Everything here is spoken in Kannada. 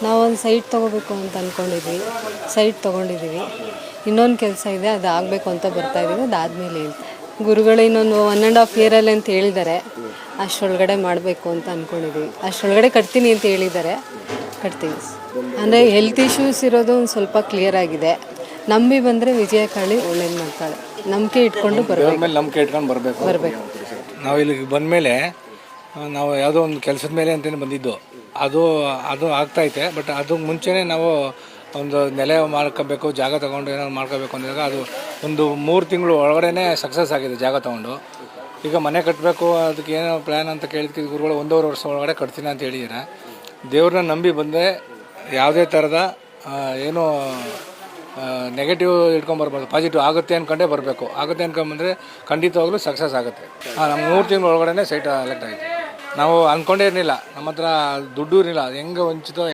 ನಾವೊಂದು ಸೈಟ್ ತೊಗೋಬೇಕು ಅಂತ ಅಂದ್ಕೊಂಡಿದ್ವಿ, ಸೈಟ್ ತೊಗೊಂಡಿದ್ದೀವಿ. ಇನ್ನೊಂದು ಕೆಲಸ ಇದೆ, ಅದು ಆಗಬೇಕು ಅಂತ ಬರ್ತಾಯಿದ್ದೀವಿ. ಅದಾದಮೇಲೆ ಗುರುಗಳು ಇನ್ನೊಂದು 1.5 ಇಯರಲ್ಲಿ ಅಂತ ಹೇಳಿದ್ದಾರೆ. ಅಷ್ಟರೊಳಗಡೆ ಮಾಡಬೇಕು ಅಂತ ಅಂದ್ಕೊಂಡಿದ್ದೀವಿ. ಅಷ್ಟರೊಳಗಡೆ ಕಟ್ತೀನಿ ಅಂತ ಹೇಳಿದ್ದಾರೆ, ಕಟ್ತೀವಿ. ಅಂದರೆ ಹೆಲ್ತ್ ಇಶ್ಯೂಸ್ ಇರೋದು ಒಂದು ಸ್ವಲ್ಪ ಕ್ಲಿಯರ್ ಆಗಿದೆ. ನಂಬಿ ಬಂದರೆ ವಿಜಯ ಕಾಳಿ ಒಳ್ಳೇದು ಮಾಡ್ತಾಳೆ. ನಂಬಿಕೆ ಇಟ್ಕೊಂಡು ನಂಬಿಕೆ ಇಟ್ಕೊಂಡು ಬರಬೇಕು. ನಾವು ಇಲ್ಲಿಗೆ ಬಂದಮೇಲೆ ನಾವು ಯಾವುದೋ ಒಂದು ಕೆಲಸದ ಮೇಲೆ ಅಂತಲೇ ಬಂದಿದ್ದು. ಅದು ಆಗ್ತಾಯಿದೆ. ಬಟ್ ಅದಕ್ಕೆ ಮುಂಚೆನೇ ನಾವು ಒಂದು ನೆಲೆ ಮಾಡ್ಕೋಬೇಕು, ಜಾಗ ತೊಗೊಂಡು ಏನಾದ್ರು ಮಾಡ್ಕೋಬೇಕು ಅಂದಾಗ ಅದು ಒಂದು 3 ತಿಂಗಳು ಒಳಗಡೆ ಸಕ್ಸಸ್ ಆಗಿದೆ ಜಾಗ ತೊಗೊಂಡು. ಈಗ ಮನೆ ಕಟ್ಟಬೇಕು, ಅದಕ್ಕೆ ಏನೋ ಪ್ಲ್ಯಾನ್ ಅಂತ ಕೇಳಿದ್ಕೆ ಗುರುಗಳು 1.5 ವರ್ಷ ಒಳಗಡೆ ಕಟ್ತೀನಿ ಅಂತ ಹೇಳಿದ್ದಾರೆ. ದೇವ್ರನ್ನ ನಂಬಿ ಬಂದರೆ ಯಾವುದೇ ಥರದ ಏನೋ ನೆಗೆಟಿವ್ ಇಟ್ಕೊಂಬರ್ಬಾರ್ದು, ಪಾಸಿಟಿವ್ ಆಗುತ್ತೆ ಅಂದ್ಕೊಂಡೇ ಬರಬೇಕು. ಆಗುತ್ತೆ ಅಂದ್ಕೊಂಬಂದರೆ ಖಂಡಿತವಾಗ್ಲೂ ಸಕ್ಸಸ್ ಆಗುತ್ತೆ. ನಮ್ಮ 3 ತಿಂಗಳು ಒಳಗಡೆ ಸೈಟ್ ಎಲೆಕ್ಟ್ ಆಗಿದೆ. ನಾವು ಅಂದ್ಕೊಂಡೇ ಇರಲಿಲ್ಲ, ನಮ್ಮ ಹತ್ರ ದುಡ್ಡು ಇರಲಿಲ್ಲ, ಹೆಂಗೆ ವಂಚಿತ